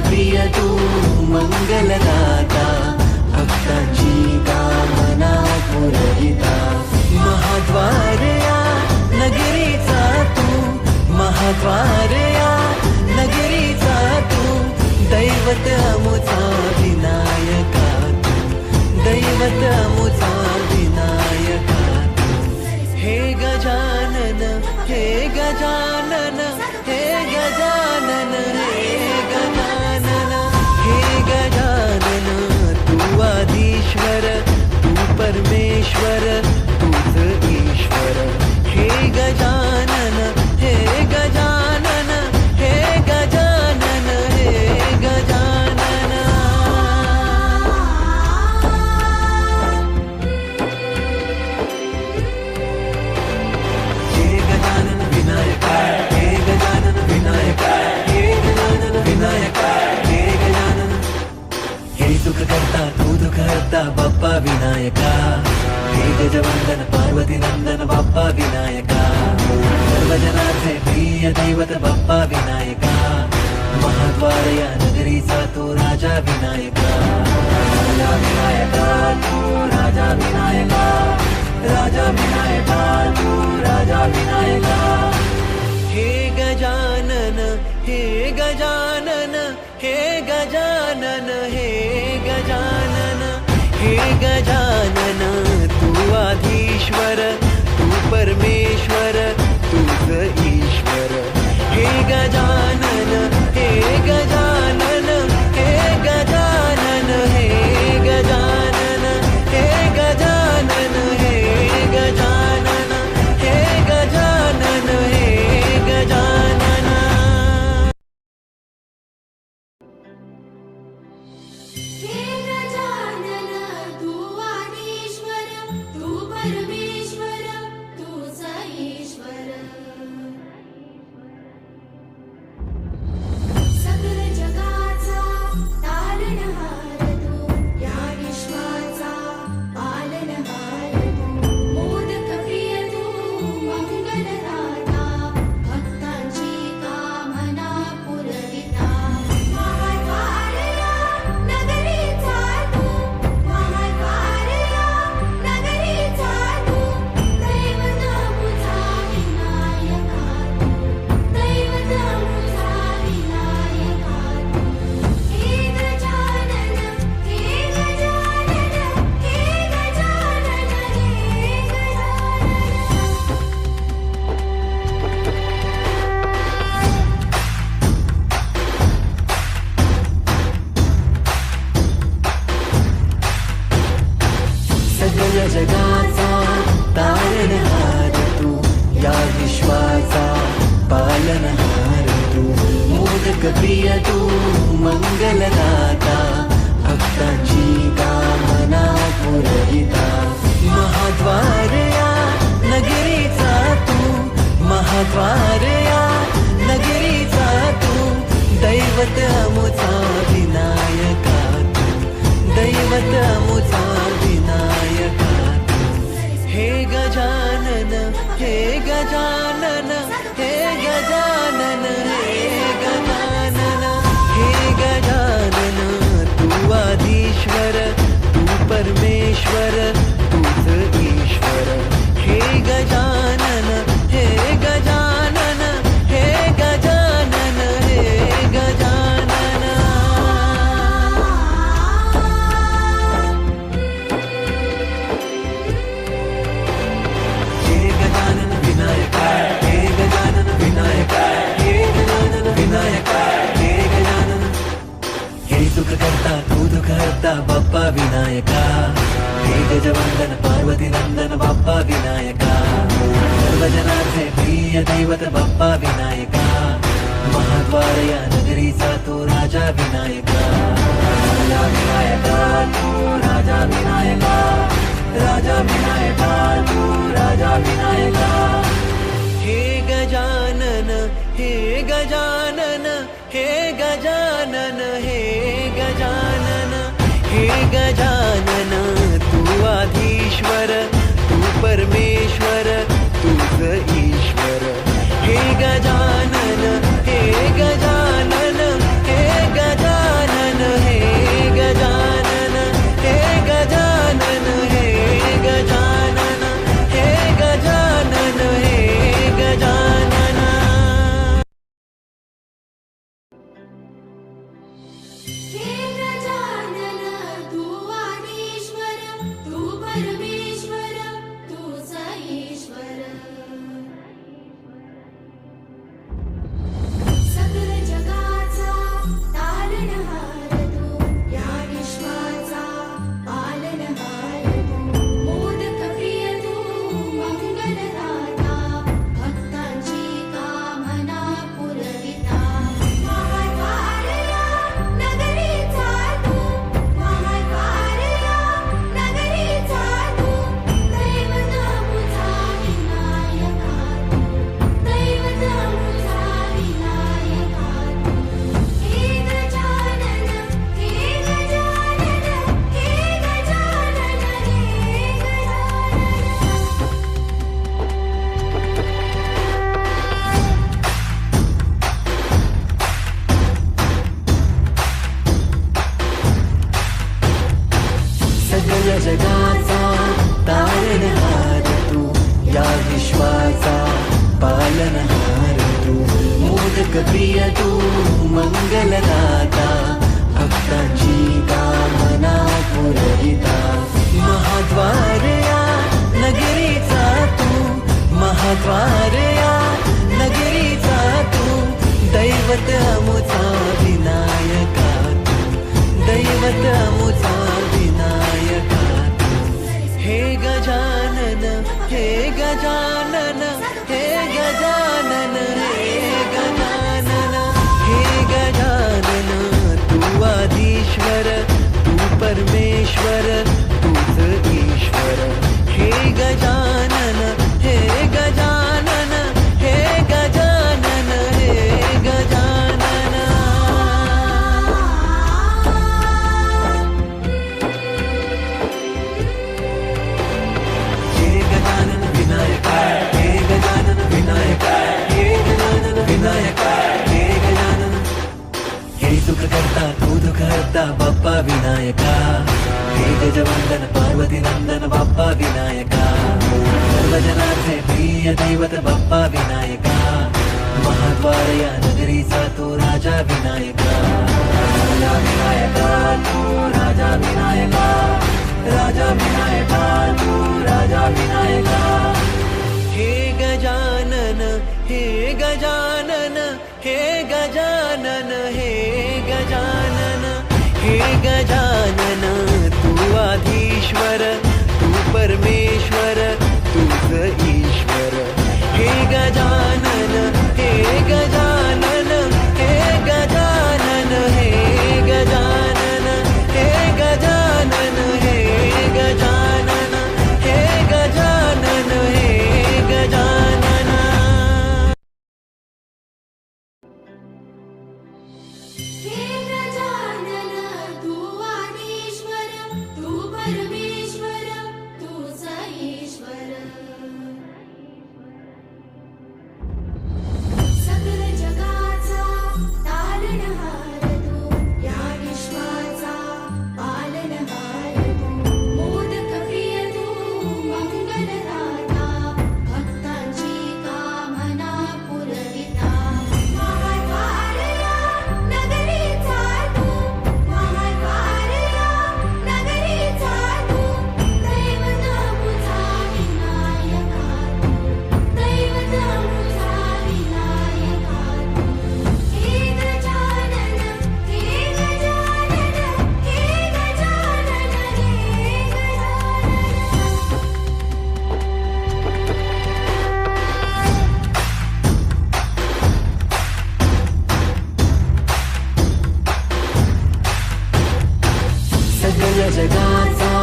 प्रिय तू मंगलदाता, भक्तांची कामना पुरविता. महाद्वार या नगरीचा तू, महाद्वार या नगरीचा तू, दैवत अमुचा विनायका तू, दैवत अमुचा विनायका तू. हे गजानन, हे गजानन, हे गजानन, हे गजानन, हे गजानन. तू आदिश्वर, तू परमेश्वर, तूच ईश्वर. हे गजानन, हे गजानन, हे गजानन, हे गजानन. हे गजानन विनायका, हे गजानन विनायका, हे गजानन विनायका, हे गजानन. हे सुख करता तू दुःख हरता बाप्पा विनायका. हे गजवंदन पार्वती नंदन बाप्पा विनायका. सर्वजनार्थे प्रिय दैवत बाप्पा विनायका. महाद्वार या नगरीचा तू राजा विनायका. राजा विनायका तू राजा विनायका, राजा विनायका तू राजा विनायका. हे गजानन, हे गजानन, हे गजानन, हे गजानन, हे गजानन. तू आधीश्वर, तू परमेश्वर, तूच ईश्वर. हे गजानन, हे गजानन, हे गजानन, हे गजानन, हे गजानन, हे गजानन, हे गजानन, हे गजानन. हे गजानन, तू आदिश्वर, तू परमेश्वर, तूच ईश्वर. सकल जगाचा तारणहार तू, या विश्वाचा पालनहार तू. मोदक प्रिय तू मंगलदाता, भक्तांची कामना पुरविता. महाद्वार या नगरीचा तू, महाद्वार या नगरीचा तू, दैवत अमुचा विनायका तू, दैवत अमुचा विनायका तू. हे गजानन, हे गजानन, हे गजानन, हे गजानन. सगळ जगाचा तारणहार तू, या विश्वाचा पालनहार तू. मोदक प्रिय तू मंगलदाता, भक्तांची कामना पुरविता. महाद्वार या नगरीचा तू, महाद्वार या नगरीचा तू, दैवत अमुचा विनायका तू, दैवत अमुचा विनायका तू. हे गजानन, हे गजानन, हे गजानन, हे गजानन, हे गजानन. तू आदिश्वर, तू परमेश्वर, तूच ईश्वर. हे गजानन, हे गजानन, हे गजानन, हे गजानन. हे गजानन विनायका, हे गजानन विनायका, हे गजानन विनायका, हे गजानन. हे सुख करता तू दुःख हरता बाप्पा विनायका. हे गजवंदन पार्वती नंदन बाप्पा विनायका. सर्वजनार्थे प्रिय दैवत बाप्पा विनायका. महाद्वार या नगरीचा तू राजा विनायका. राजा विनायका तू राजा विनायका, राजा विनायका तू राजा विनायका. हे गजानन, हे गजानन, हे गजानन, हे गजानन, हे गजानन. तू आधीश्वर, तू परमेश्वर, तूच ईश्वर. हे गजानन, हे गजानन, हे गजानन. सगळ्या जगाचा तारणहार तू, या विश्वाचा पालनहार तू, मोदक प्रिय तू, मंगलदाता, भक्तांची कामना पुरविता, महाद्वार या नगरीचा तू, महाद्वार या नगरीचा तू, दैवत अमुचा विनायका तू, दैवत अमुचा विनायका तू. हे गजानन, हे गजानन, हे गजानन, हे गजानन, हे गजानन, तू आधीश्वर, तू परमेश्वर, तूच ईश्वर. हे गजानन, हे गजानन, हे गजानन, हे गजानन. हे गजानन विनायका, हे गजानन विनायका, हे गजानन विनायका, हे गजानन. हे सुख करता तू दुःख हरता बाप्पा विनायका, हे गजवंदन पार्वती नंदन बाप्पा विनायका, सर्वजनांचे प्रिय दैवत बाप्पा विनायका, महाद्वार या नगरीचा तू राजा विनायका, राजा विनायका तू, राजा विनायका, राजा विनायका तू, राजा विनायका. हे गजानन, हे गजानन, हे गजानन, हे गजानन, हे गजानन, तू आधीश्वर, तू परमेश्वर, तूच ईश्वर. हे गजानन, हे गजानन, हे गजानन, हे गजानन, हे गजानन, हे गजानन, हे गजानन, हे गजानन. हे गजानन, तू आदिश्वर, तू परमेश्वर, तूच ईश्वर. सकल जगाचा तारणहार तू, या विश्वाचा पालनहार तू, मोदक प्रिय तू, मंगलदाता, भक्तांची कामना पुरविता, महाद्वार या नगरीचा तू, महाद्वार या नगरीचा तू, दैवत अमुचा विनायका तू, दैवत अमुचा विनायका तू. हे गजानन, हे गजानन, हे गजानन, हे गजानन. सगळ्या जगाचा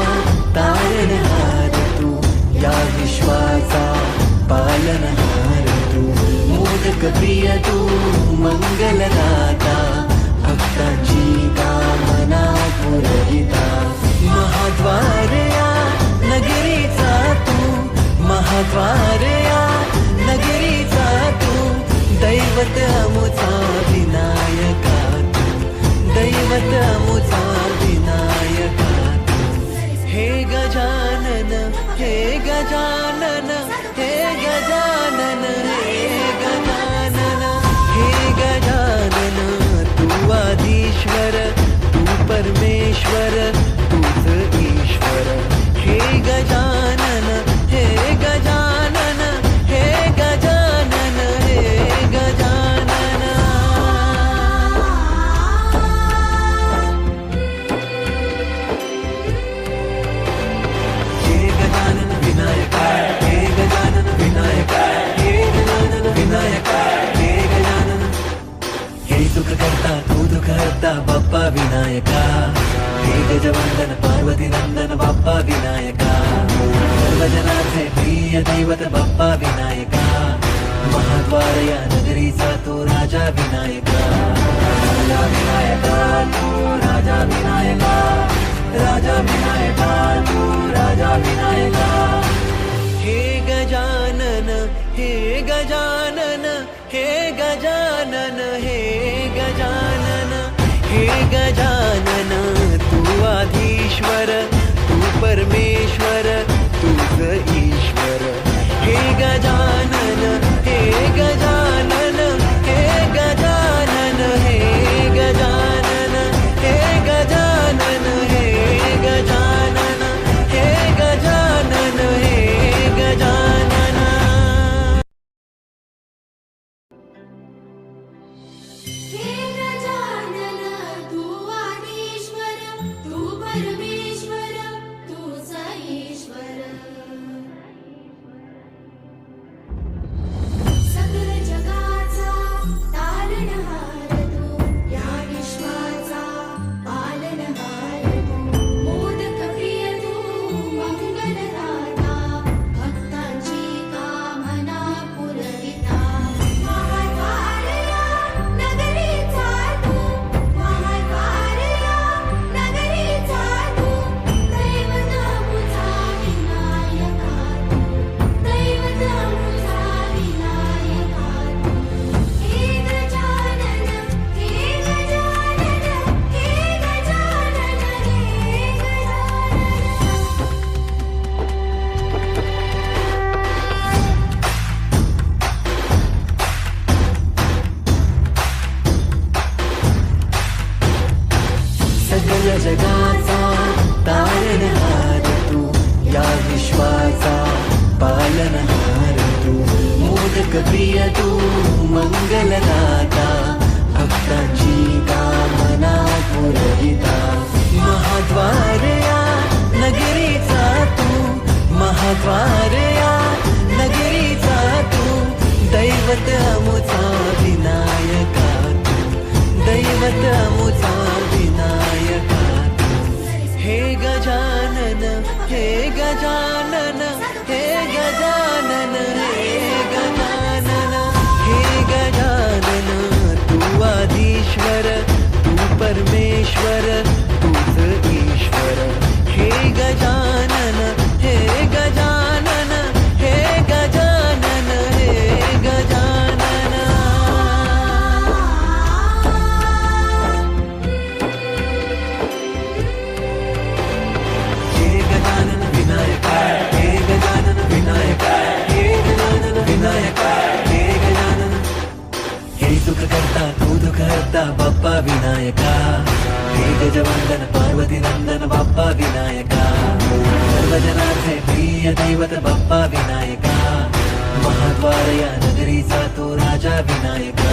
तारणहार तू, या विश्वाचा पालनहार तू, मोदक प्रिय तू, मंगलदाता, भक्तांची कामना पुरविता, महाद्वार या नगरीचा तू, महाद्वार या नगरीचा तू, दैवत अमुचा विनायका तू, दैवत अमुचा विनायका तू. हे गजानन, हे गजानन, हे गजानन, हे गजानन, हे गजानन, तू आधीश्वर, तू परमेश्वर, तूच ईश्वर. हे गजानन, हे गजानन, हे गजानन, हे गजानन. हे गजानन विनायका, हे गजानन विनायका, हे गजानन विनायका, हे गजानन. हे सुख करता तू दुःख हरता बाप्पा विनायका, हे गजवंदन पार्वती नंदन बाप्पा विनायका, सर्वजनांचे प्रिय दैवत बाप्पा विनायका, महाद्वार या नगरीचा तू राजा विनायका, राजा विनायका तू, राजा विनायका, राजा विनायका तू, राजा विनायका. हे गजानन, हे गजानन, हे गजानन, हे गजानन, हे गजानन, तू आधीश्वर, तू परमेश्वर. सगळ्या जगाचा तारणहार तू, या विश्वाचा पालनहार तू, मोदक प्रिय तू, मंगलदाता, भक्तांची कामना पुरविता, महाद्वार या नगरीचा तू, महाद्वार या नगरीचा तू, दैवत अमुचा विनायका तू, दैवत अमुचा विनायका तू. हे गजानन, हे गजानन, हे गजानन, हे गजानन, हे गजानन, तू आदिश्वर, तू परमेश्वर, तूच ईश्वर. हे गजानन, हे गजानन, हे गजानन, हे गजानन. हे गजानन विनायका, हे गजानन विनायका, हे गजानन विनायका, हे गजानन. हे सुख करता तू दुःख हरता बाप्पा विनायका, हे गजवंदन पार्वती नंदन बाप्पा विनायका, सर्वजनांचे प्रिय दैवत बाप्पा विनायका, महाद्वार या नगरीचा तो राजा विनायका,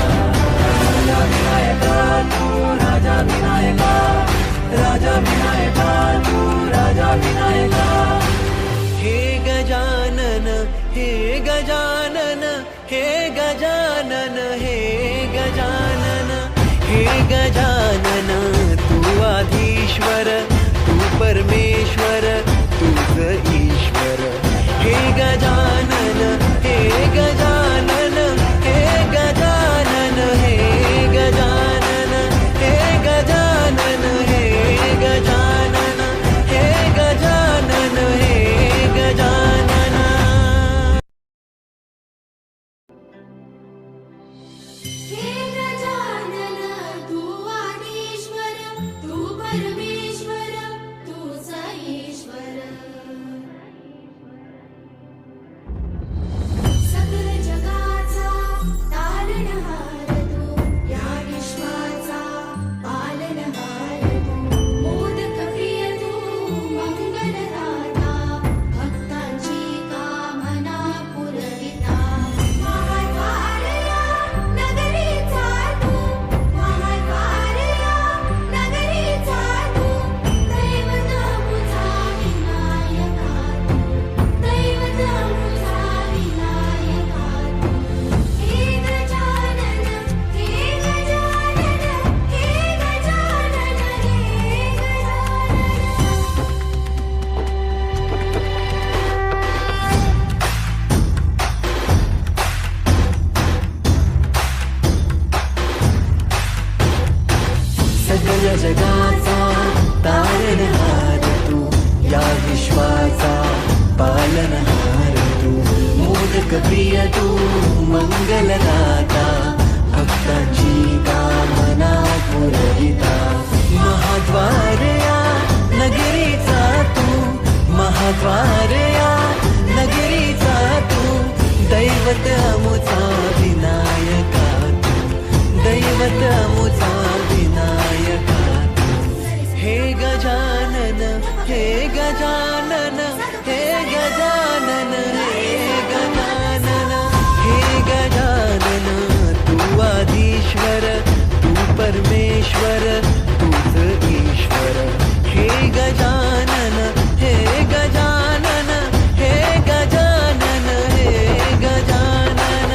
राजा विनायका तू, राजा विनायका, राजा विनायका तू, राजा विनायका. हे गजानन, हे गजानन, हे गजानन, हे गजानन, हे गजानन, तू आधीश्वर, तू परमेश्वर, तूच ईश्वर. हे गजानन, हे गजानन, हे गजानन, हे गजानन, हे गजानन, हे गजानन, हे गजानन, हे गजानन. हे गजानन, तू आदिश्वर, तू परमेश्वर, तूच ईश्वर. सकल जगाचा तारणहार तू, या विश्वाचा पालनहार तू, मोदक प्रिय तू, मंगलदाता, भक्तांची कामना पुरविता, महाद्वार या नगरीचा तू, महाद्वार या नगरीचा तू, दैवत अमुचा विनायका तू, दैवत अमुचा विनायका तू. हे गजानन, हे गजानन, हे गजानन, हे गजानन. सगळ्या जगाचा तारणहार तू, या विश्वाचा पालनहार तू, मोदक प्रिय तू, मंगलदाता, भक्तांची कामना पुरविता, महाद्वार या नगरीचा तू, महाद्वार या नगरीचा तू, दैवत अमुचा विनायका तू, दैवत अमुचा विनायका तू. हे गजानन, हे गजानन, हे गजानन, हे गजानन, हे गजानन, तू आदिश्वर, तू परमेश्वर, तूच ईश्वर. हे गजानन, हे गजानन, हे गजानन, हे गजानन.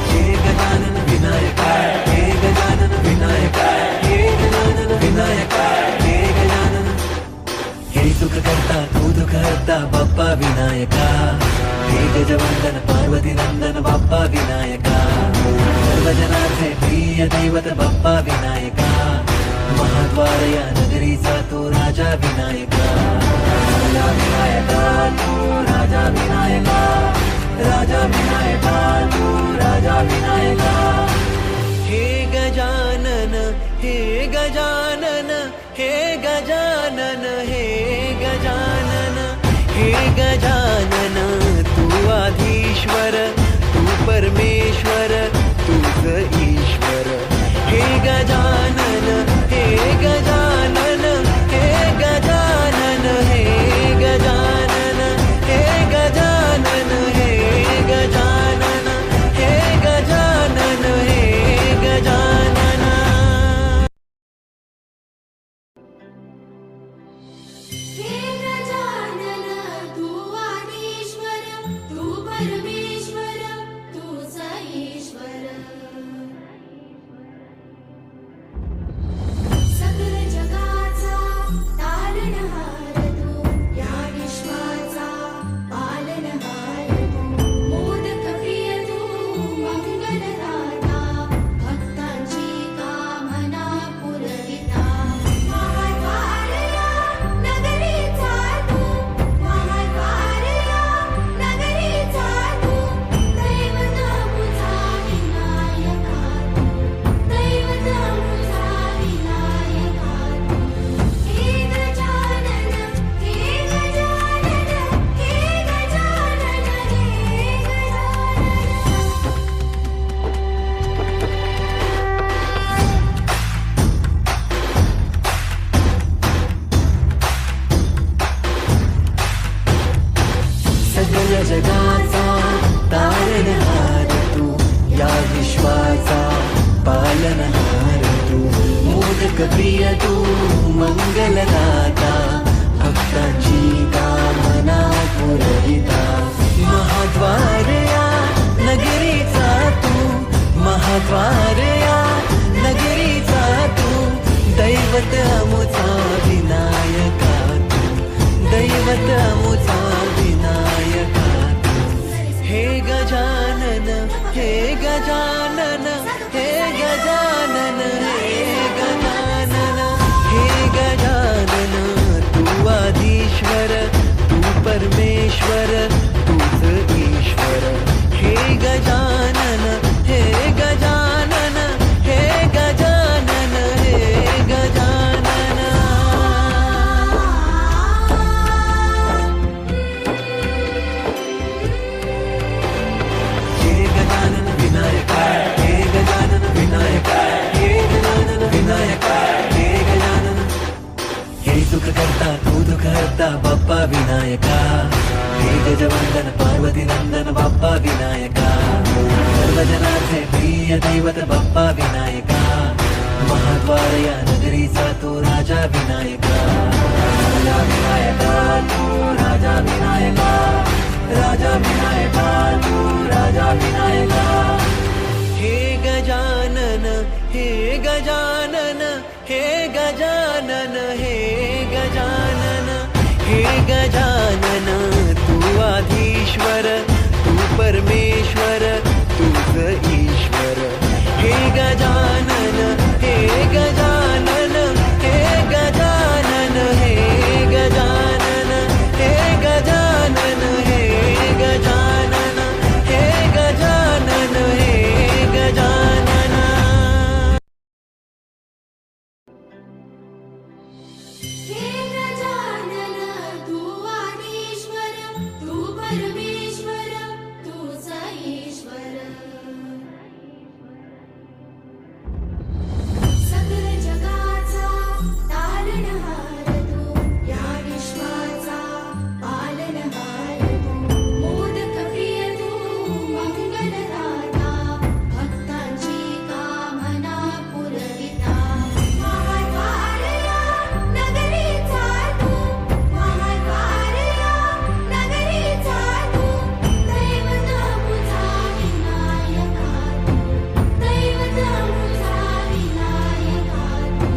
हे गजानन विनायका, हे गजानन विनायका, हे गजानन विनायका, हे गजानन. हे सुख करता तू दुःख हरता बाप्पा विनायका, हे गजवंदन पार्वती नंदन बाप्पा विनायका, सर्वजनांचे प्रिय दैवत बाप्पा विनायका, महाद्वार या नगरीचा तो राजा विनायका, राजा विनायका तू, राजा विनायका, राजा विनायका तू, राजा विनायका. हे गजानन, हे गजानन, हे गजानन, हे गजानन, हे गजानन, तू आधीश्वर, तू परमेश्वर तूच ईश्वर. हे गजानन हे गजानन हे गजानन हे गजानन हे गजानन हे गजानन हे गजानन हे गजानन. हे गजानन तू आदिश्वर तू परमेश्वर तूच ईश्वर. सकल जगाचा तारणहार तू या विश्वाचा पालनहार तू. मोदक प्रिय तू मंगलदाता भक्तांची कामना पुरविता. महाद्वारया नगरीचा तू महाद्वारया नगरीचा तू. दैवत मुझा विनायका तू दैवत मुझा विनायका तू. हे गजानन हे गजानन हे गजानन हे गजानन. सकल जगाचा तारणहार तू या विश्वाचा पालनहार तू. मोदक प्रिय तू मंगलदाता भक्तांची कामना पुरविता. महाद्वारया नगरीचा तू महाद्वारया नगरीचा तू. दैवत अमुचा विनायका तू दैवत अमुचा विनायका तू. हे गजानन हे गजानन हे गजानन हे गजानन हे गजानन तू आदिश्वर तू परमेश्वर तूच ईश्वर. हे गजानन हे गजानन हे गजानन हे गजानन. हे गजानन विनायका हे गजानन विनायका हे गजानन विनायका हे गजानन. हे सुख करता तू दुःख हरता बाप्पा विनायका. हे गजवंदन पार्वती नंदन बाप्पा विनायका. सर्वजनाचे प्रिय दैवत बाप्पा विनायका. महाद्वारया नगरीचा तू राजा विनायका. राजा विनायका तू राजा विनायका. राजा विनायका तू राजा विनायका. हे गजानन हे गजानन हे गजानन हे गजानन हे गजानन तू आदिश्वर तू परमेश्वर तूच ईश्वर. हे गजानन हे गजानन हे गजानन हे गजानन हे गजानन हे गजानन हे गजानन हे गजानन. हे गजानन तू आदिश्वर तू परमेश्वर तूच ईश्वर. सकल जगाचा तारणहार तू या विश्वाचा पालनहार तू. मोदक प्रिय तू मंगलदाता भक्तांची कामना पुरविता. महाद्वारया नगरीचा तू महाद्वारया नगरीचा तू. दैवत मुझा विनायका तू दैवत मुझा विनायका तू.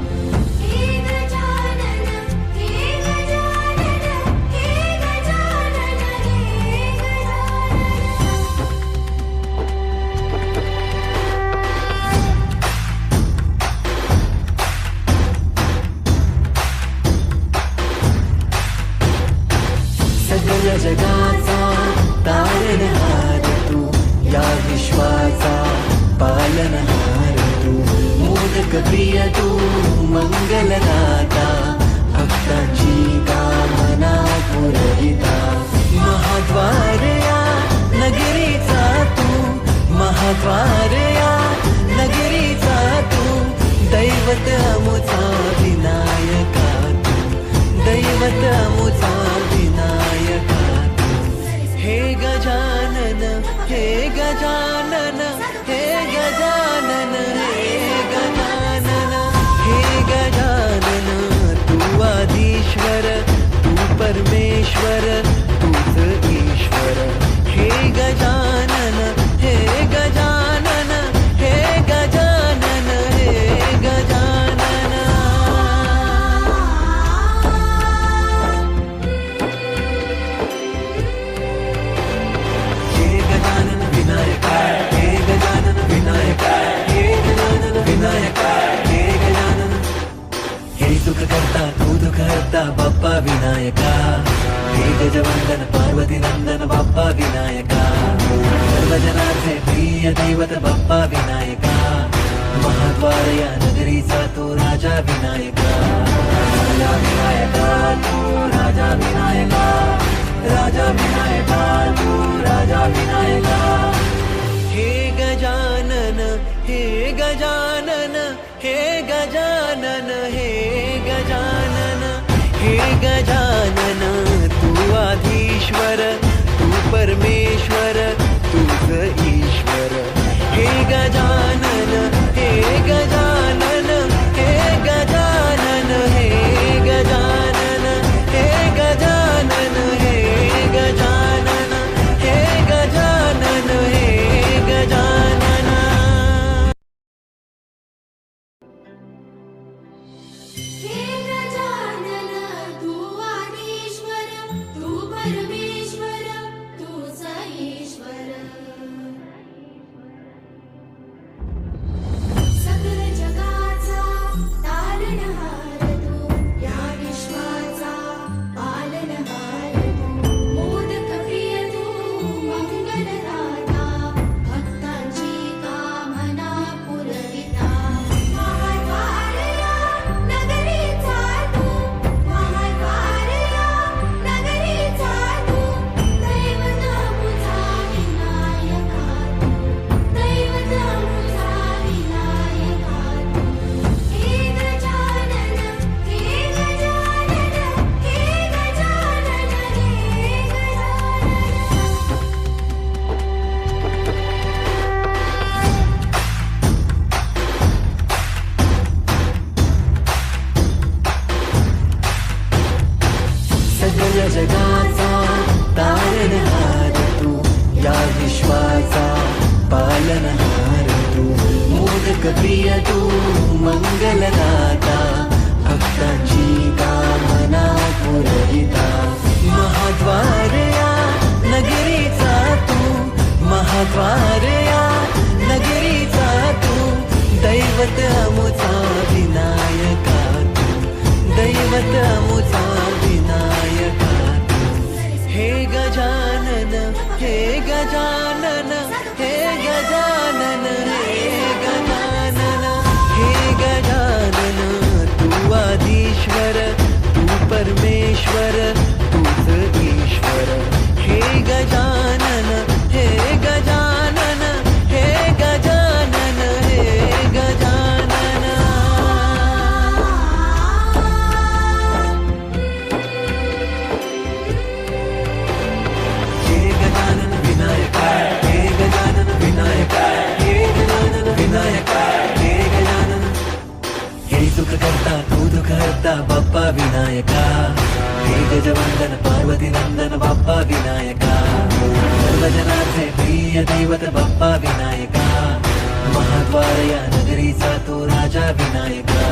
हे गजानन हे गजानन हे गजानन हे गजानन. सकल जगाचा तारणहार तू या विश्वाचा पालनहार तू. मोदक प्रिय तू मंगलदाता भक्तांची कामना पुरविता. महाद्वारया नगरीचा तू गजानन हे गजानन हे गजानन हे गजानन तू आदिश्वर तू परमेश्वर तूच ईश्वर हे गजानन हे गजानन हे गजानन हे गजानन हे गजानन विनायक हे गजानन विनायक हे गजानन विनायक हे गजानन हे सुख करता तू दुःख हरता बाप्पा विनायका हे गजवंदन पार्वती नंदन बाप्पा विनायका सर्वजनाचे प्रिय दैवत बाप्पा विनायका महाद्वार या नगरीचा तो राजा विनायका राजा विनायका तू राजा विनायका राजा विनायका तू राजा विनायका हे गजानन हे गजानन हे गजानन हे गजानन हे गजानन तू आधीश्वर तू परमेश्वर तूच ईश्वर हे गजानन हे गजानन हे गजानन हे गजानन हे गजानन हे गजानन हे गजानन हे गजानन हे गजानन तू आदिश्वर तू परमेश्वर तूच ईश्वर सकल जगाचा तारणहार तू या विश्वाचा पालनहार तू मोदक प्रिय तू मंगलदाता भक्तांची कामना पुरविता महाद्वार या नगरीचा तू महाद्वार या नगरीचा तू दैवत अमुचा विनायका तू दैवत अमुचा विनायका तू हे गजानन हे गजानन हे गजानन हे गजानन सगळ्या जगाचा तारणहार तू या विश्वाचा पालनहार तू मोदक प्रिय तू मंगलदाता भक्तांची कामना पुरविता महाद्वार या नगरीचा तू महाद्वार या नगरीचा तू दैवत अमुचा विनायका तू दैवत अमुचा विनायका तू हे गजानन हे गजानन हे गजानन हे गजानन हे गजानन तू आदिश्वर तू परमेश्वर तूच ईश्वर हे गजानन हे गजानन हे गजानन हे गजानन हे गजानन विनायक हे गजानन विनायक हे गजानन विनायक हे गजानन हे सुख करता तू दुःख हरता बाप्पा विनायका हे गजवंदन पार्वती नंदन बाप्पा विनायका सर्वजनाचे प्रिय दैवत बाप्पा विनायका महाद्वार या नगरीचा तो राजा विनायका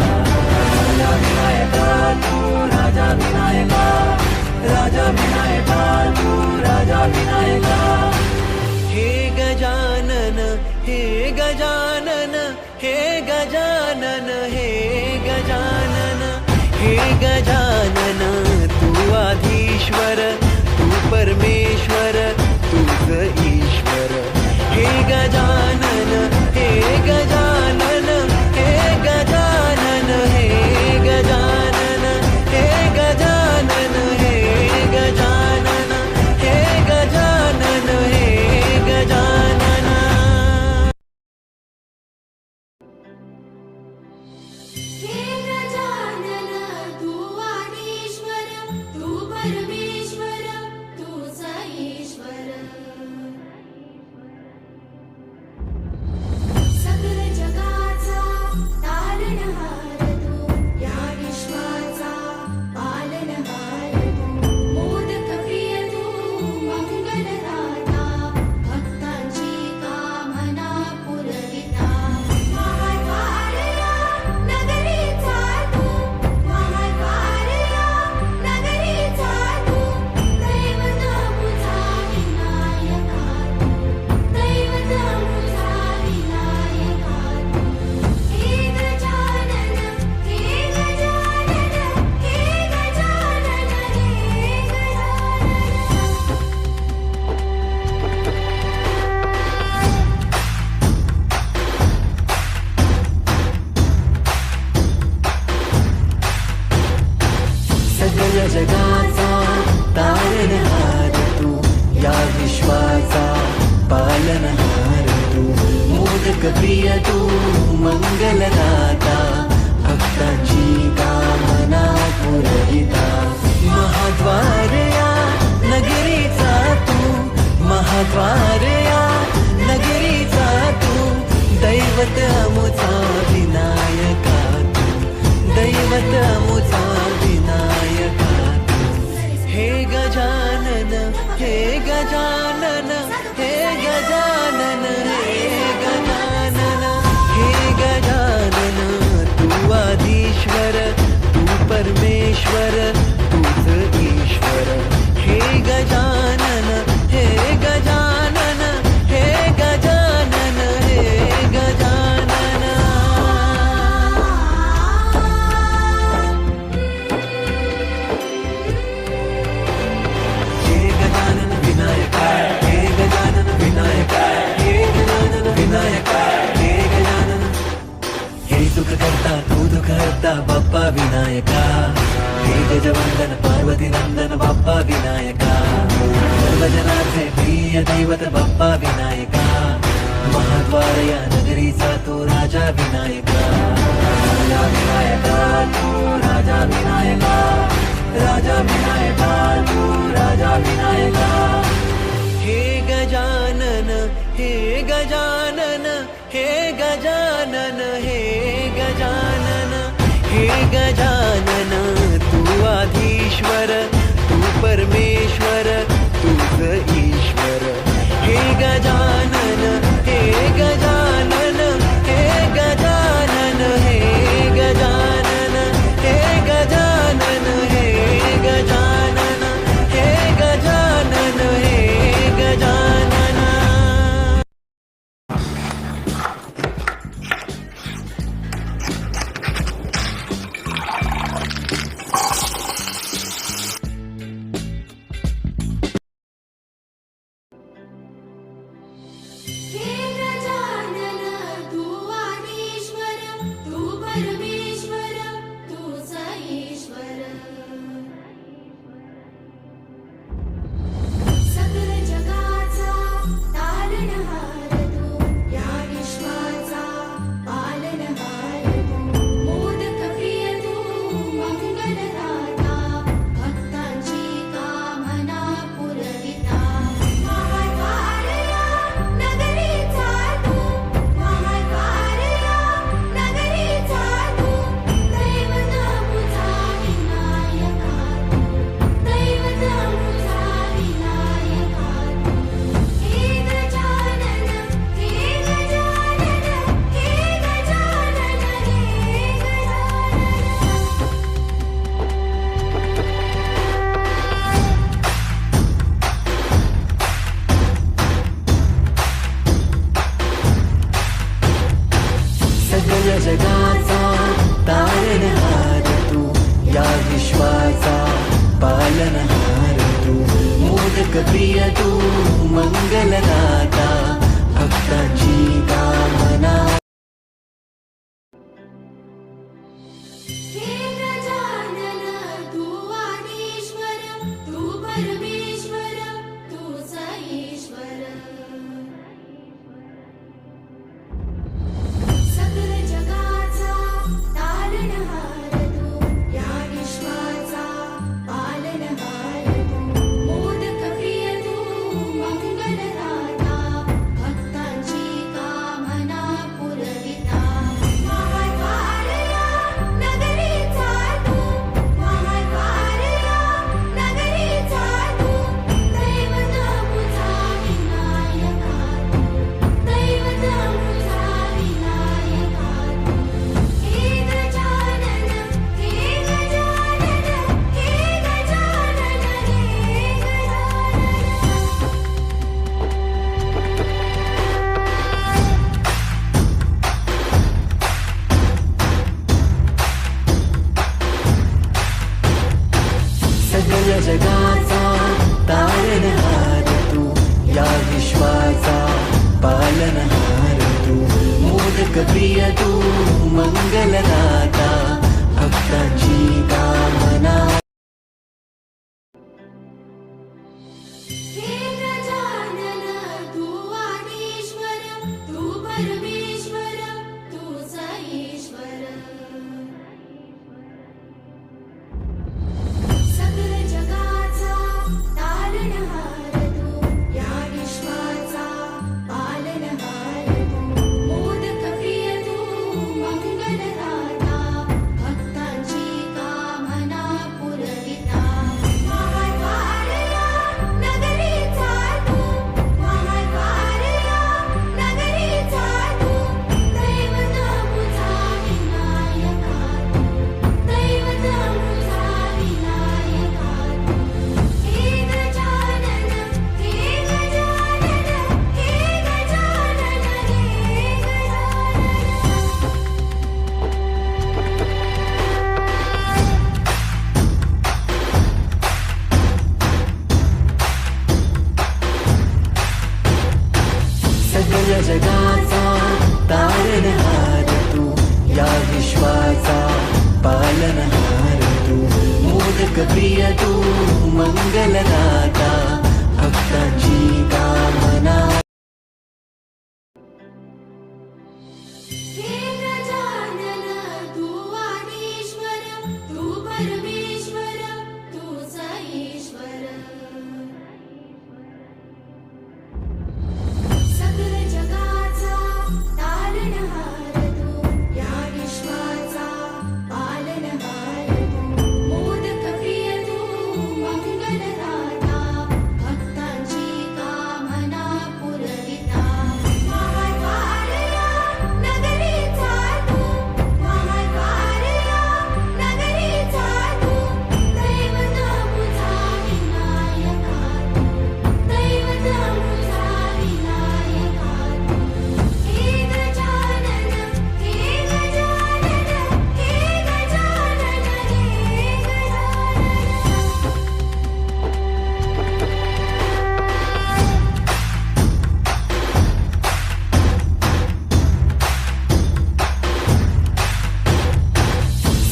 राजा विनायका तू राजा विनायका राजा विनायका तू राजा विनायका हे गजानन हे गजानन हे गजानन हे गजानन हे गजानन तू आधीश्वर तू परमेश्वर तूच ईश्वर हे गजानन हे गजानन हे गजानन हे गजानन हे गजानन हे गजानन हे गजानन हे गजानन हे गजानन तू आदिश्वर तू परमेश्वर तूच ईश्वर पालनहार तू मोदक प्रिय तू मंगलदाता भक्तांची कामना पुरविता महाद्वार या नगरीचा तू महाद्वार या नगरीचा तू दैवत अमुचा विनायका तू दैवत अमुचा विनायका तू हे गजानन हे गजानन हे गजानन हे गजानन हे गजानन तू आधीश्वर तू परमेश्वर तूच ईश्वर हे गजानन हे गजानन हे गजानन हे गजानन हे गजानन विनायक हे गजानन विनायक हे गजानन विनायक हे गजानन हे सुख करता तू दुःख हरता बाप्पा विनायका हे गजवंदन पार्वती नंदन बाप्पा विनायका सर्वजनाचे प्रिय दैवत बाप्पा विनायका महाद्वार या नगरीचा तो राजा विनायका राजा विनायका तू राजा विनायका राजा विनायका तू राजा विनायका हे गजानन हे गजानन हे गजानन हे गजानन हे गजानन तू आधीश्वर तू परमेश्वर तूच ईश्वर हे गजानन हे गजानन हे गजानन हे गजानन हे गजानन हे गजानन हे गजानन हे गजानन हे गजानन तू आधीश्वर तू परमेश्वर तूच ईश्वर सकल जगाचा तारणहार तू या विश्वाचा पालनहार तू मोदक प्रिय तू मंगलदाता भक्तांची कामना पुरविता महाद्वार या नगरीचा तू महाद्वार या नगरीचा तू दैवत अमुचा विनायका तू दैवत अमुचा विनायका तू हे गजानन हे गजानन हे गजानन हे गजानन सगळ जगाचा तारणहार तू या विश्वाचा पालनहार तू मोदक प्रिय तू मंगलदाता भक्तांची कामना हे गजानन तू आधीश्वर तू परमेश्वर तूच ईश्वर सकल जगाचा तारणहार तू या विश्वाचा पालनहार तू मोदक प्रिय तू मंगलदाता भक्तांची कामना पुरविता महाद्वार या नगरीचा तू महाद्वार या नगरीचा तू दैवत अमुचा विनायका तू दैवत अमुचा विनायका तू हे गजानन हे गजानन हे गजानन सगळ जगाचा तारणहार तू या विश्वाचा पालनहार तू मोदक प्रिय तू मंगलदाता भक्तांची कामना हे गजानन तू आधी सगळ्या जगाचा तारणहार तू, या विश्वाचा पालनहार तू, मोदक प्रिय तू, मंगलदाता, भक्तांची कामना. हे गजानन तू आदिश्वर, तू परमेश्वर, तूच ईश्वर. सकल जगाचा तारणहार तू, या विश्वाचा पालनहार तू, मोदक प्रिय तू, मंगलदाता, भक्तांची कामना पुरविता. महाद्वारया नगरीचा तू, महाद्वारया नगरीचा तू, दैवत मुझा विनायका तू, दैवत मुझा विनायका तू. हे गजानन, हे गजानन, हे गजानन, हे गजानन.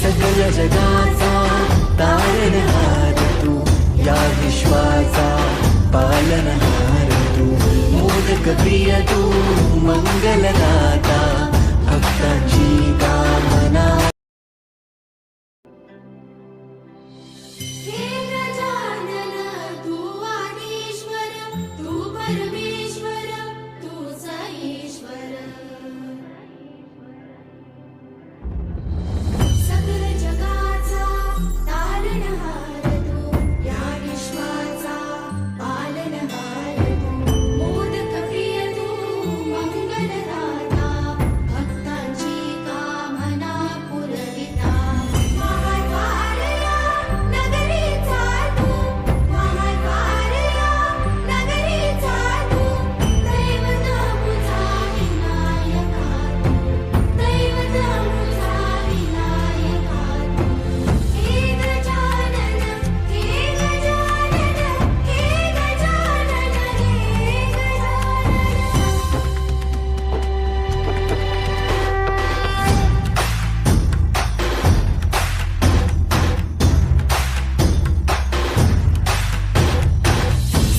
सगळ्या जगाचा तारणहार तू, या विश्वाचा पालनहार तू, मोदक प्रिय तू, मंगलदाता, भक्तांची कामना. हे गजानन तू आदिश्वर, तू परमेश्वर, तूच ईश्वर. सकल जगाचा तारणहार तू, या विश्वाचा पालनहार तू, मोदक प्रिय तू, मंगलदाता, भक्तांची कामना पुरविता. महाद्वारया नगरीचा तू, महाद्वारया नगरीचा तू, दैवत मुझा विनायका तू, दैवत मुझा विनायका तू. हे गजानन, हे गजानन, हे गजानन, हे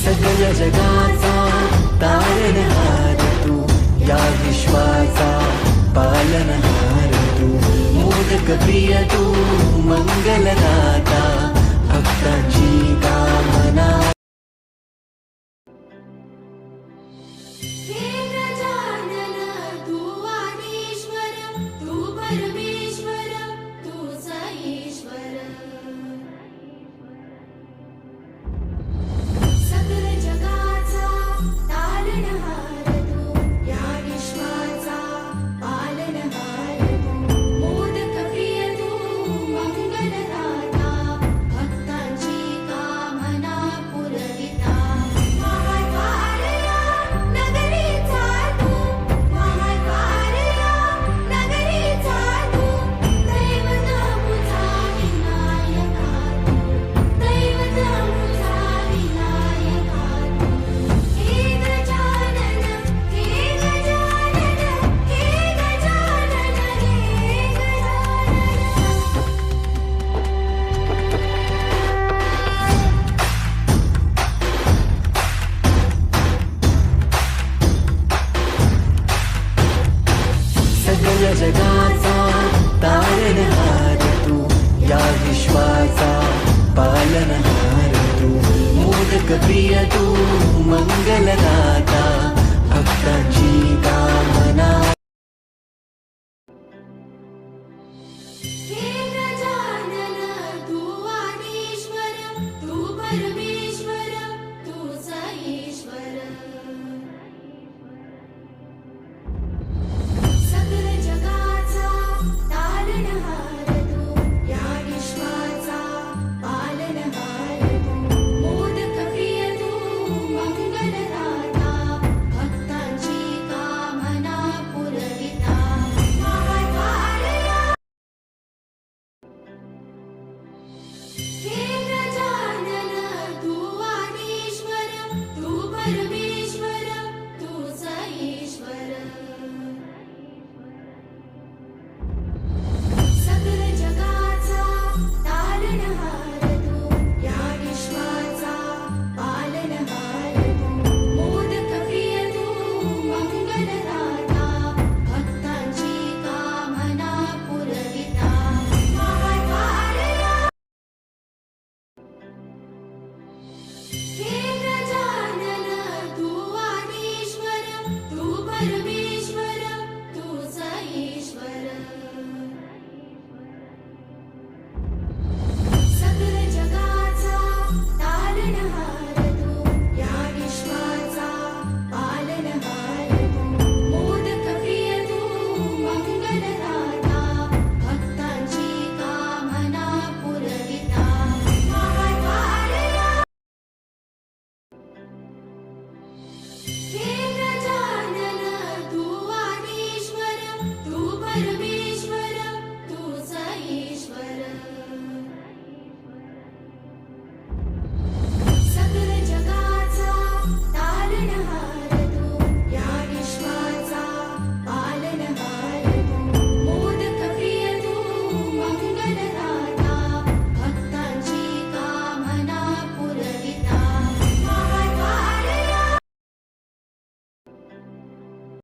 सगळ्या जगाचा तारणहार तू, या विश्वाचा पालनहार तू, मोदक प्रिय तू, मंगलदाता, भक्तांची कामना. हे गजानन तू आदिश्वर, तू परमेश्वर, तूच ईश्वर. सकल जगाचा तारणहार तू, या विश्वाचा पालनहार तू, मोदक प्रिय तू, मंगलदाता, भक्तांची कामना पुरविता. महाद्वारया नगरीचा तू, महाद्वारया नगरीचा तू, दैवत मुझा विनायका तू, दैवत मुझा विनायका तू. हे गजानन, हे गजानन, हे गजानन, हे सगळ्या जगाचा तारणहार तू, या विश्वाचा पालनहार तू, मोदक प्रिय तू, मंगलदाता, भक्तांची